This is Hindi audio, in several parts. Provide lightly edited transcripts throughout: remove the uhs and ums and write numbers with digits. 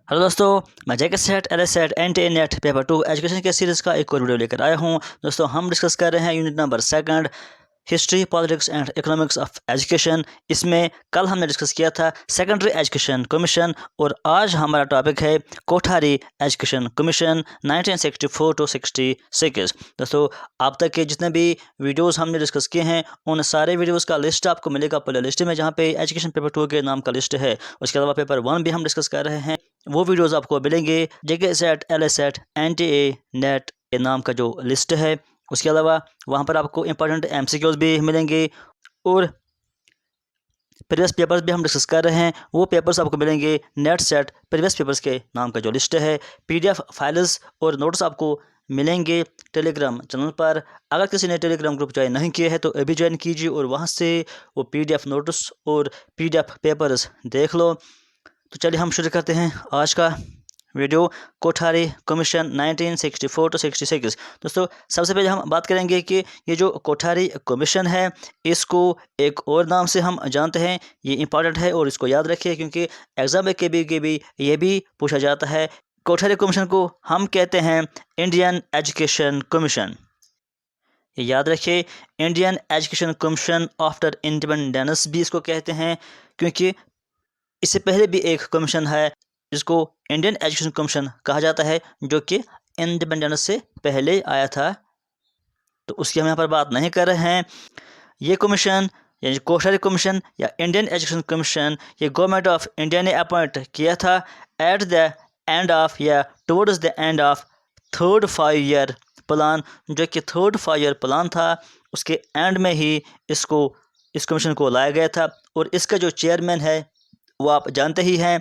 हेलो दोस्तों, मैं JK set L set NTA net paper 2 education के सीरीज़ का एक और वीडियो लेकर आया हूं। दोस्तों, हम डिस्कस कर रहे हैं unit number 2 history, politics and economics of education. इसमें कल हमने डिस्कस किया था सेकेंडरी एजुकेशन कमीशन और आज हमारा टॉपिक है कोठारी एजुकेशन कमीशन 1964 to 66। दोस्तों, अब तक के जितने भी वीडियोस हमने डिस्कस किए हैं उन सारे वीडियोस का लिस्ट आपको मिलेगा प्ले लिस्ट में, जहाँ पे एजुकेशन पेपर 2 के नाम का लिस्ट है। उसके अलावा पेपर 1 भी हम डिस्कस कर रहे हैं, वो वीडियोस आपको मिलेंगे JK set L set NTA net के नाम का जो लिस्ट है। उसके अलावा वहाँ पर आपको इंपॉर्टेंट MCQs भी मिलेंगे और प्रीवियस पेपर्स भी हम डिस्कस कर रहे हैं, वो पेपर्स आपको मिलेंगे नेट सेट प्रीवियस पेपर्स के नाम का जो लिस्ट है। PDF फाइल्स और नोट्स आपको मिलेंगे टेलीग्राम चैनल पर। अगर किसी ने टेलीग्राम ग्रुप ज्वाइन नहीं किया है तो अभी ज्वाइन कीजिए और वहाँ से वो PDF नोट्स और PDF पेपर्स देख लो। तो चलिए हम शुरू करते हैं आज का वीडियो कोठारी कमीशन 1964 to 66। दोस्तों, सबसे पहले हम बात करेंगे कि ये जो कोठारी कमीशन है इसको एक और नाम से हम जानते हैं। ये इंपॉर्टेंट है और इसको याद रखिए क्योंकि एग्जाम में कभी ये भी पूछा जाता है। कोठारी कमीशन को हम कहते हैं इंडियन एजुकेशन कमीशन। ये याद रखिए, Indian education commission after independence भी इसको कहते हैं, क्योंकि इससे पहले भी एक कमीशन है जिसको इंडियन एजुकेशन कमीशन कहा जाता है, जो कि इंडिपेंडेंस से पहले आया था, तो उसकी हम यहाँ पर बात नहीं कर रहे हैं। ये कमीशन यानी कोठारी कमीशन या इंडियन एजुकेशन कमीशन ये गवर्नमेंट ऑफ इंडिया ने अपॉइंट किया था एट द एंड ऑफ या towards the end of third 5 year plan, जो कि थर्ड 5 ईयर प्लान था उसके एंड में ही इस कमीशन को लाया गया था। और इसका जो चेयरमैन है वो आप जानते ही हैं,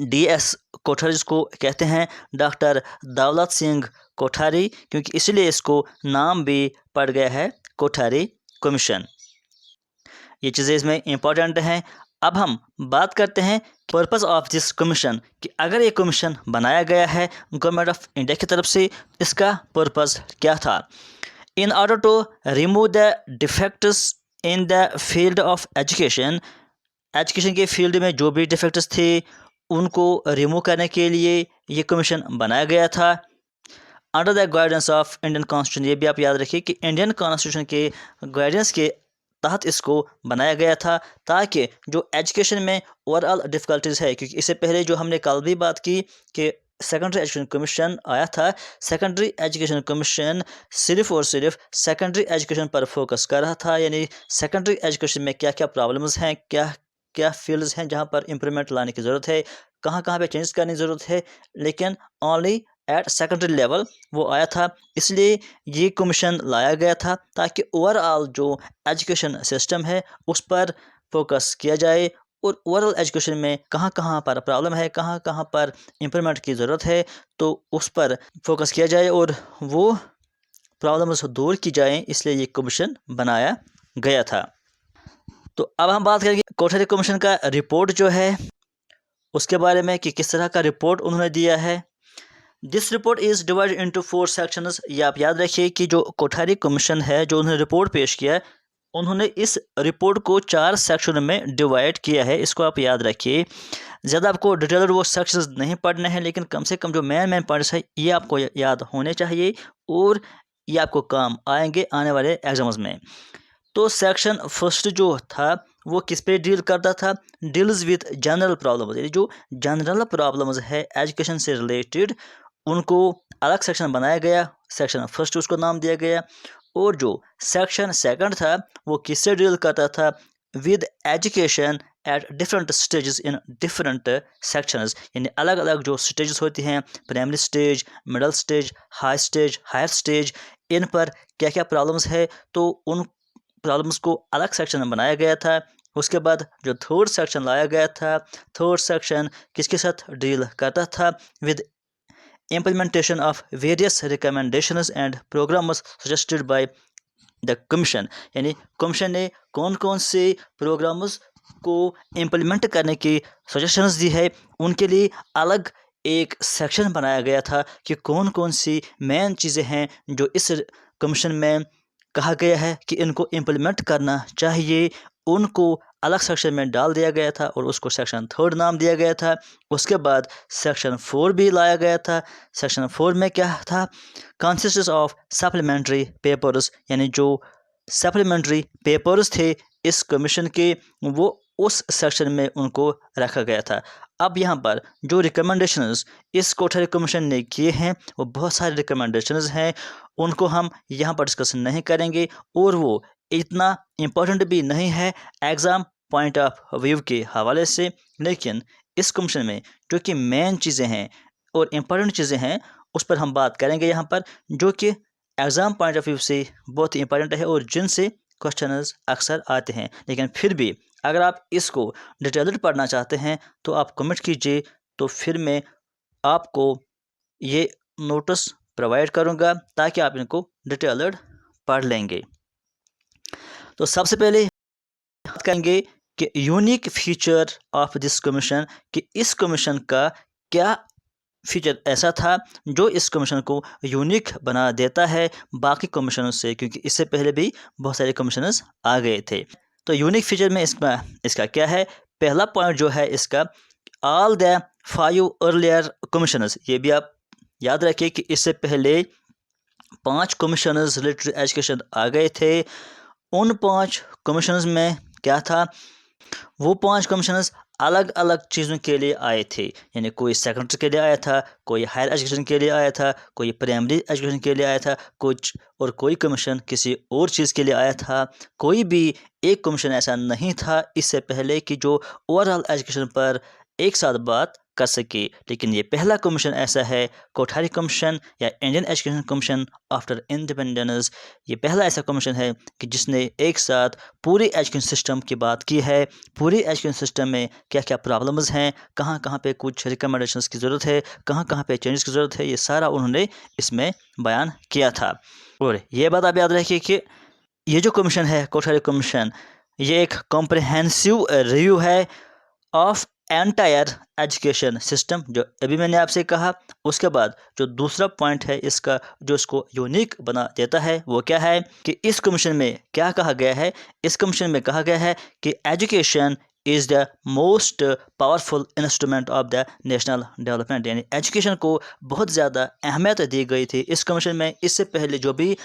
DS कोठारी जिसको कहते हैं, डॉक्टर दौलत सिंह कोठारी, क्योंकि इसलिए इसको नाम भी पड़ गया है कोठारी कमीशन। ये चीज़ें इसमें इम्पोर्टेंट हैं। अब हम बात करते हैं पर्पस ऑफ दिस कमीशन कि अगर ये कमीशन बनाया गया है गवर्नमेंट ऑफ इंडिया की तरफ से, इसका पर्पस क्या था। In order to remove the defects in the field of education के फील्ड में जो भी डिफेक्ट्स थे उनको रिमूव करने के लिए ये कमीशन बनाया गया था under the guidance of Indian constitution. ये भी आप याद रखिए कि इंडियन कॉन्स्टिट्यूशन के गाइडेंस के तहत इसको बनाया गया था, ताकि जो एजुकेशन में ओवरऑल डिफ़िकल्टीज़ है, क्योंकि इससे पहले जो हमने कल भी बात की कि सेकेंडरी एजुकेशन कमीशन आया था। सेकेंडरी एजुकेशन कमीशन सिर्फ और सिर्फ सेकेंडरी एजुकेशन पर फोकस कर रहा था, यानी सेकेंडरी एजुकेशन में क्या क्या प्रॉब्लम्स हैं, क्या क्या फील्ड्स हैं जहाँ पर इम्प्रूवमेंट लाने की ज़रूरत है, कहाँ कहाँ पे चेंज करने की ज़रूरत है, लेकिन ओनली एट सेकेंडरी लेवल वो आया था। इसलिए ये कमीशन लाया गया था ताकि ओवरऑल जो एजुकेशन सिस्टम है उस पर फोकस किया जाए और ओवरऑल एजुकेशन में कहाँ कहाँ पर प्रॉब्लम है, कहाँ कहाँ पर इम्प्रूवमेंट की ज़रूरत है, तो उस पर फोकस किया जाए और वो प्रॉब्लम्स दूर की जाएँ, इसलिए ये कमीशन बनाया गया था। तो अब हम बात करेंगे कोठारी कमीशन का रिपोर्ट जो है उसके बारे में कि किस तरह का रिपोर्ट उन्होंने दिया है। This report is divided into 4 sections. ये आप याद रखिए कि जो कोठारी कमीशन है जो उन्होंने रिपोर्ट पेश किया है, उन्होंने इस रिपोर्ट को 4 सेक्शन में डिवाइड किया है। इसको आप याद रखिए। ज़्यादा आपको डिटेल वो सेक्शंस नहीं पढ़ने हैं, लेकिन कम से कम जो मेन पॉइंट्स है ये आपको याद होने चाहिए और ये आपको काम आएंगे आने वाले एग्जाम्स में। तो सेक्शन फर्स्ट जो था वो किस पे डील करता था, डील्स विद जनरल प्रॉब्लम्स, यानी जो जनरल प्रॉब्लम्स है एजुकेशन से रिलेटेड उनको अलग सेक्शन बनाया गया। सेक्शन फर्स्ट उसको नाम दिया गया। और जो सेक्शन सेकंड था वो किससे डील करता था, with education at different stages in different sections, यानी अलग अलग जो स्टेजेस होती हैं, primary stage, middle stage, high stage, higher stage, इन पर क्या क्या प्रॉब्लम्स है, तो उन प्रॉब्लम्स को अलग सेक्शन में बनाया गया था। उसके बाद जो थर्ड सेक्शन लाया गया था, थर्ड सेक्शन किसके साथ डील करता था, with implementation of various recommendations and programmes suggested by the commission, यानी कमीशन ने कौन कौन से प्रोग्राम्स को इम्प्लीमेंट करने की सजेशंस दी है, उनके लिए अलग एक सेक्शन बनाया गया था कि कौन कौन सी मेन चीज़ें हैं जो इस कमीशन में कहा गया है कि इनको इम्प्लीमेंट करना चाहिए, उनको अलग सेक्शन में डाल दिया गया था और उसको सेक्शन 3 नाम दिया गया था। उसके बाद सेक्शन 4 भी लाया गया था। सेक्शन 4 में क्या था, कंसिस्ट ऑफ सप्लीमेंट्री पेपर्स, यानी जो सप्लीमेंट्री पेपर्स थे इस कमीशन के, वो उस सेक्शन में उनको रखा गया था। अब यहाँ पर जो रिकमेंडेशंस इस कोठारी कमीशन ने किए हैं वो बहुत सारे रिकमेंडेशंस हैं, उनको हम यहाँ पर डिस्कस नहीं करेंगे और वो इतना इम्पोर्टेंट भी नहीं है एग्ज़ाम पॉइंट ऑफ व्यू के हवाले से। लेकिन इस कमीशन में जो कि मेन चीज़ें हैं और इम्पोर्टेंट चीज़ें हैं उस पर हम बात करेंगे यहाँ पर, जो कि एग्ज़ाम पॉइंट ऑफ व्यू से बहुत ही इंपॉर्टेंट है और जिनसे क्वेश्चंस अक्सर आते हैं। लेकिन फिर भी अगर आप इसको डिटेल्ड पढ़ना चाहते हैं तो आप कमेंट कीजिए, तो फिर मैं आपको ये नोटिस प्रोवाइड करूँगा ताकि आप इनको डिटेल्ड पढ़ लेंगे। तो सबसे पहले बात करेंगे कि unique feature of this commission, कि इस कमीशन का क्या फीचर ऐसा था जो इस कमीशन को यूनिक बना देता है बाकी कमीशनों से, क्योंकि इससे पहले भी बहुत सारे कमीशनर्स आ गए थे। तो यूनिक फीचर में इसका क्या है, पहला पॉइंट जो है इसका, ऑल द 5 अर्लियर कमीशनर्स, ये भी आप याद रखिए कि इससे पहले 5 कमीशनर्स रिलेटेड एजुकेशन आ गए थे। उन 5 कमीशनर्स में क्या था, वो 5 कमीशनर्स अलग अलग चीज़ों के लिए आए थे, यानी कोई सेकेंडरी के लिए आया था, कोई हायर एजुकेशन के लिए आया था, कोई प्राइमरी एजुकेशन के लिए आया था कोई कमीशन किसी और चीज़ के लिए आया था। कोई भी एक कमीशन ऐसा नहीं था इससे पहले कि जो ओवरऑल एजुकेशन पर एक साथ बात कर सके। लेकिन ये पहला कमीशन ऐसा है, कोठारी कमीशन या Indian education commission after independence, ये पहला ऐसा कमीशन है कि जिसने एक साथ पूरी एजुकेशन सिस्टम की बात की है, पूरी एजुकेशन सिस्टम में क्या क्या प्रॉब्लम्स हैं, कहाँ कहाँ पे कुछ रिकमेंडेशंस की ज़रूरत है, कहाँ कहाँ पे चेंजेस की ज़रूरत है, ये सारा उन्होंने इसमें बयान किया था। और ये बात आप याद रखिए कि ये जो कमीशन है कोठारी कमीशन, ये एक कॉम्प्रिहेंसिव रिव्यू है ऑफ एंटायर एजुकेशन सिस्टम, जो अभी मैंने आपसे कहा। उसके बाद जो दूसरा पॉइंट है इसका जो इसको यूनिक बना देता है वो क्या है कि इस कमीशन में क्या कहा गया है, इस कमीशन में कहा गया है कि education is the most powerful instrument of the national development, यानी एजुकेशन को बहुत ज़्यादा अहमियत दी गई थी इस कमीशन में। इससे पहले जो भी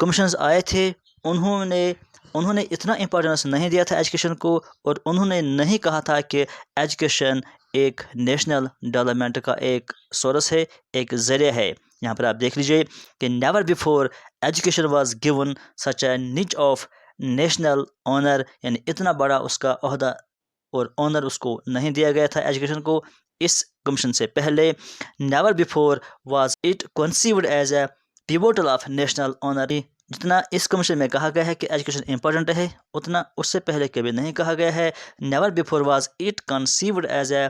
कमीशंस आए थे उन्होंने इतना इम्पोर्टेंस नहीं दिया था एजुकेशन को, और उन्होंने नहीं कहा था कि एजुकेशन एक नेशनल डेवलपमेंट का एक सोर्स है, एक ज़रिया है। यहाँ पर आप देख लीजिए कि never before education was given such a niche of national honour, यानी इतना बड़ा उसका ओहदा और ऑनर उसको नहीं दिया गया था एजुकेशन को इस कमीशन से पहले। Never before was it conceived as a pivotal of national honour, जितना इस कमीशन में कहा गया है कि एजुकेशन इंपॉर्टेंट है उतना उससे पहले कभी नहीं कहा गया है। Never before was it conceived as a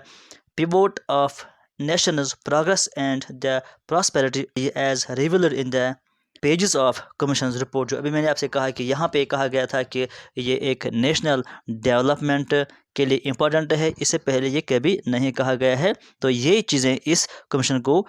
pivot of nation's progress and the prosperity as revealed in the pages of commission report, जो अभी मैंने आपसे कहा कि यहाँ पे कहा गया था कि ये एक नेशनल डेवलपमेंट के लिए इम्पोर्टेंट है, इससे पहले ये कभी नहीं कहा गया है। तो ये चीज़ें इस कमीशन को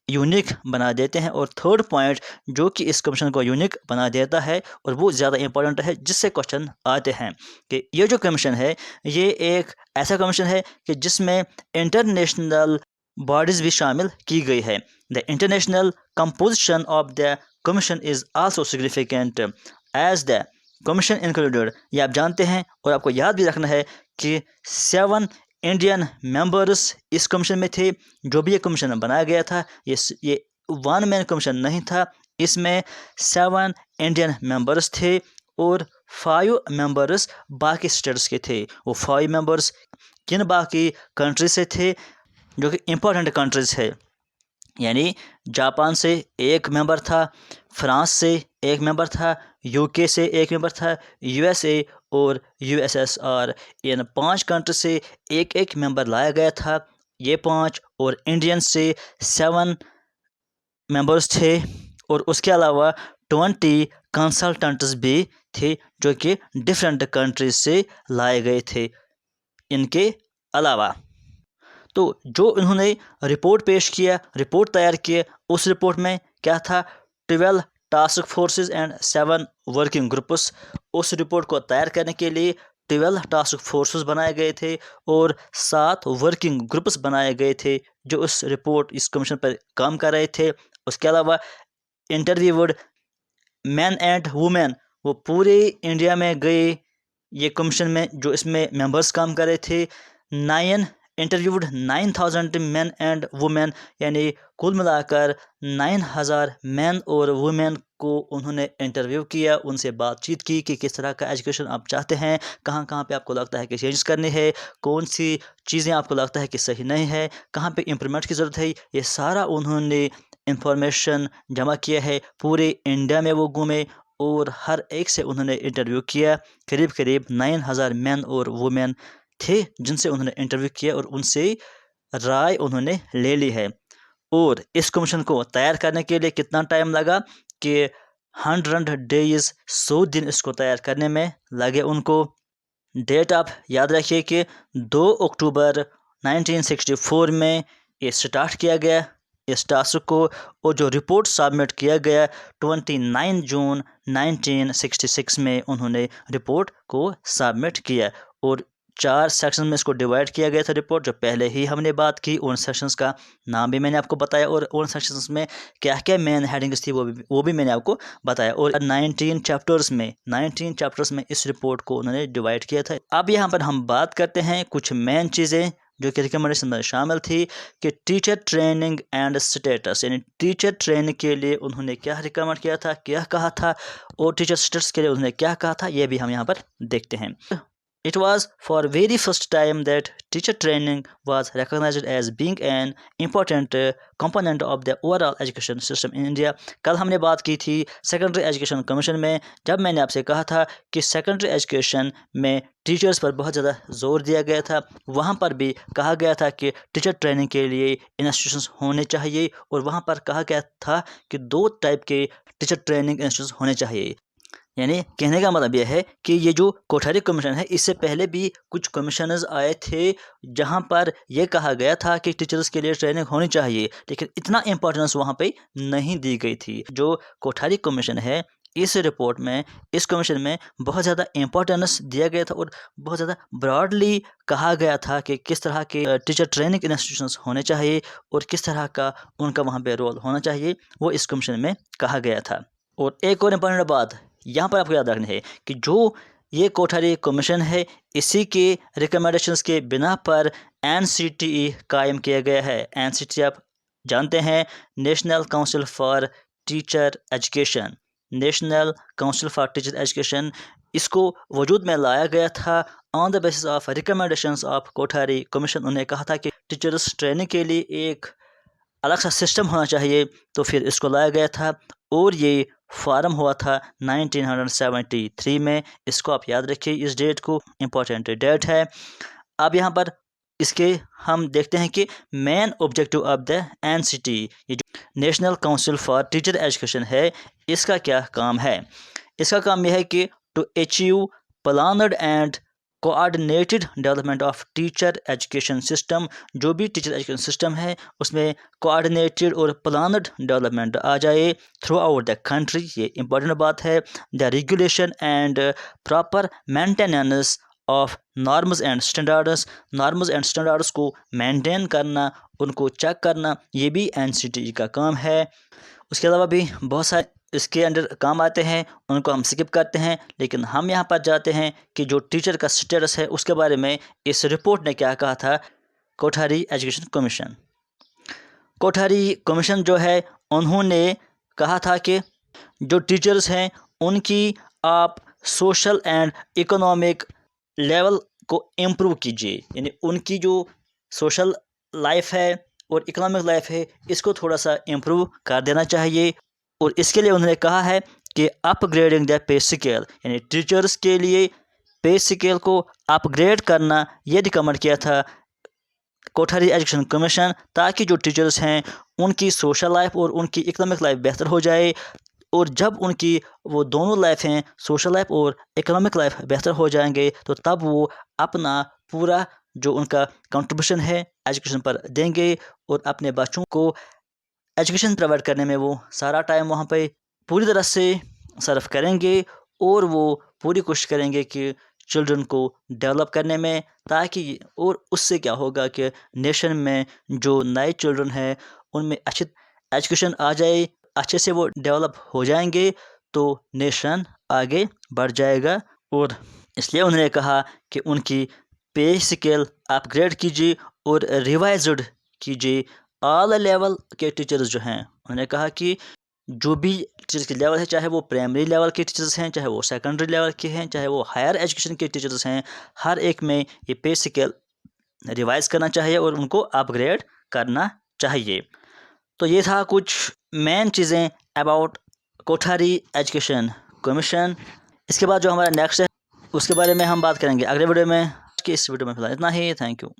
यूनिक बना देते हैं। और थर्ड पॉइंट जो कि इस कमीशन को यूनिक बना देता है और वो ज़्यादा इंपॉर्टेंट है जिससे क्वेश्चन आते हैं कि ये जो कमीशन है ये एक ऐसा कमीशन है कि जिसमें इंटरनेशनल बॉडीज़ भी शामिल की गई है। The international composition of the commission is also significant as the commission included, ये आप जानते हैं और आपको याद भी रखना है कि 7 इंडियन मेंबर्स इस कमीशन में थे। जो भी ये कमीशन बनाया गया था ये वन मैन कमीशन नहीं था, इसमें 7 इंडियन मेंबर्स थे और 5 मेंबर्स बाकी स्टेट्स के थे। वो 5 मेंबर्स किन बाकी कंट्री से थे जो कि इम्पोर्टेंट कंट्रीज़ है, यानी जापान से एक मेंबर था, फ्रांस से एक मेंबर था, यूके से एक मेंबर था, यूएसए और यूएसएसआर, इन 5 कंट्री से एक एक मेंबर लाया गया था। ये 5 और इंडियन से 7 मेंबर्स थे और उसके अलावा 20 कंसल्टेंट्स भी थे जो कि डिफरेंट कंट्रीज से लाए गए थे। इनके अलावा तो जो इन्होंने रिपोर्ट पेश किया, रिपोर्ट तैयार किया, उस रिपोर्ट में क्या था, 12 task forces and 7 working groups. उस रिपोर्ट को तैयार करने के लिए 12 टास्क फोर्सेस बनाए गए थे और 7 वर्किंग ग्रुप्स बनाए गए थे जो इस कमीशन पर काम कर रहे थे। उसके अलावा इंटरव्यूड मैन एंड वुमेन वो पूरे इंडिया में गए ये कमीशन में, जो इसमें मेंबर्स काम कर रहे थे। 9 इंटरव्यूड 9000 मैन एंड वुमेन, यानी कुल मिलाकर 9000 मैन और वुमेन को उन्होंने इंटरव्यू किया, उनसे बातचीत की कि किस तरह का एजुकेशन आप चाहते हैं, कहाँ कहाँ पे आपको लगता है कि चेंज करनी है, कौन सी चीज़ें आपको लगता है कि सही नहीं है, कहाँ पे इम्प्रूवमेंट की ज़रूरत है। ये सारा उन्होंने इंफॉर्मेशन जमा किया है। पूरे इंडिया में वो घूमे और हर एक से उन्होंने इंटरव्यू किया। करीब करीब 9000 मैन और वुमेन थे जिनसे उन्होंने इंटरव्यू किया और उनसे राय उन्होंने ले ली है। और इस कमीशन को तैयार करने के लिए कितना टाइम लगा कि 100 डेज, 100 दिन इसको तैयार करने में लगे उनको। डेट आप याद रखिए कि 2 अक्टूबर 1964 में ये स्टार्ट किया गया इस टास्क को, और जो रिपोर्ट सबमिट किया गया 29 जून 1966 में उन्होंने रिपोर्ट को सबमिट किया। और 4 सेक्शन में इसको डिवाइड किया गया था रिपोर्ट, जो पहले ही हमने बात की। उन सेक्शंस का नाम भी मैंने आपको बताया और उन सेक्शंस में क्या क्या मेन हेडिंग्स थी वो भी मैंने आपको बताया। और 19 चैप्टर्स में इस रिपोर्ट को उन्होंने डिवाइड किया था। अब यहाँ पर हम बात करते हैं कुछ मेन चीज़ें जो कि रिकमेंडेशन में शामिल थी कि टीचर ट्रेनिंग एंड स्टेटस, यानी टीचर ट्रेनिंग के लिए उन्होंने क्या रिकमेंड किया था, क्या कहा था, और टीचर स्टेटस के लिए उन्होंने क्या कहा था, ये भी हम यहाँ पर देखते हैं। It was for very first time that teacher training was recognized as being an important component of the overall education system in India। कल हमने बात की थी सेकेंडरी एजुकेशन कमीशन में, जब मैंने आपसे कहा था कि सेकेंडरी एजुकेशन में टीचर्स पर बहुत ज़्यादा जोर दिया गया था। वहाँ पर भी कहा गया था कि टीचर ट्रेनिंग के लिए इंस्टीट्यूशंस होने चाहिए, और वहाँ पर कहा गया था कि 2 टाइप के टीचर ट्रेनिंग इंस्टीट्यूट होने चाहिए। यानी कहने का मतलब यह है कि ये जो कोठारी कमीशन है, इससे पहले भी कुछ कमीशनर्स आए थे जहां पर यह कहा गया था कि टीचर्स के लिए ट्रेनिंग होनी चाहिए, लेकिन इतना इम्पोर्टेंस वहां पे नहीं दी गई थी। जो कोठारी कमीशन है, इस रिपोर्ट में, इस कमीशन में बहुत ज़्यादा इम्पोर्टेंस दिया गया था और बहुत ज़्यादा ब्रॉडली कहा गया था कि किस तरह के टीचर ट्रेनिंग इंस्टीट्यूशंस होने चाहिए और किस तरह का उनका वहाँ पे रोल होना चाहिए, वो इस कमीशन में कहा गया था। और एक और इम्पोर्टेंट बात यहाँ पर आपको याद रखनी है कि जो ये कोठारी कमीशन है, इसी के रिकमेंडेशंस के बिना पर NCTE कायम किया गया है। NCTE आप जानते हैं, national council for teacher education, national council for teacher education. इसको वजूद में लाया गया था on the basis of recommendations of Kothari commission. उन्होंने कहा था कि टीचर्स ट्रेनिंग के लिए एक अलग सा सिस्टम होना चाहिए, तो फिर इसको लाया गया था और ये फार्म हुआ था 1973 में। इसको आप याद रखिए, इस डेट को, इम्पोर्टेंट डेट है। अब यहाँ पर इसके हम देखते हैं कि main objective of the NCTE, ये जो national council for teacher education है, इसका क्या काम है। इसका काम यह है कि to achieve planned and coordinated development of teacher education system. जो भी टीचर एजुकेशन सिस्टम है उसमें कोऑर्डिनेटेड और प्लान्ड डेवलपमेंट आ जाए थ्रू आउट द कंट्री, ये इंपॉर्टेंट बात है। The regulation and proper maintenance of norms and standards को मेंटेन करना, उनको चेक करना, ये भी NCTE का काम है। उसके अलावा भी बहुत सारे इसके अंडर काम आते हैं, उनको हम स्किप करते हैं, लेकिन हम यहाँ पर जाते हैं कि जो टीचर का स्टेटस है उसके बारे में इस रिपोर्ट ने क्या कहा था। Kothari education commission, Kothari commission जो है, उन्होंने कहा था कि जो टीचर्स हैं उनकी आप सोशल एंड इकोनॉमिक लेवल को इम्प्रूव कीजिए, यानी उनकी जो सोशल लाइफ है और इकोनॉमिक लाइफ है इसको थोड़ा सा इम्प्रूव कर देना चाहिए। और इसके लिए उन्होंने कहा है कि अपग्रेडिंग द पे स्केल, यानी टीचर्स के लिए पे स्केल को अपग्रेड करना, ये रिकमेंड किया था कोठारी एजुकेशन कमीशन, ताकि जो टीचर्स हैं उनकी सोशल लाइफ और उनकी इकोनॉमिक लाइफ बेहतर हो जाए। और जब उनकी वो दोनों लाइफ हैं, सोशल लाइफ और इकोनॉमिक लाइफ बेहतर हो जाएंगे, तो तब वो अपना पूरा जो उनका कंट्रीब्यूशन है एजुकेशन पर देंगे और अपने बच्चों को एजुकेशन प्रोवाइड करने में वो सारा टाइम वहाँ पे पूरी तरह से सर्व करेंगे और वो पूरी कोशिश करेंगे कि चिल्ड्रन को डेवलप करने में, ताकि और उससे क्या होगा कि नेशन में जो नए चिल्ड्रन हैं उनमें अच्छी एजुकेशन आ जाए, अच्छे से वो डेवलप हो जाएंगे तो नेशन आगे बढ़ जाएगा। और इसलिए उन्होंने कहा कि उनकी पे स्केल अपग्रेड कीजिए और रिवाइज्ड कीजिए ऑल लेवल के टीचर्स जो हैं। उन्होंने कहा कि जो भी टीचर्स के लेवल है, चाहे वो प्राइमरी लेवल के टीचर्स हैं, चाहे वो सेकेंडरी लेवल के हैं, चाहे वो हायर एजुकेशन के टीचर्स हैं, हर एक में ये पे स्केल रिवाइज करना चाहिए और उनको अपग्रेड करना चाहिए। तो ये था कुछ मेन चीज़ें अबाउट कोठारी एजुकेशन कमीशन। इसके बाद जो हमारा नेक्स्ट है उसके बारे में हम बात करेंगे अगले वीडियो में। कि इस वीडियो में फिलहाल इतना ही। Thank you.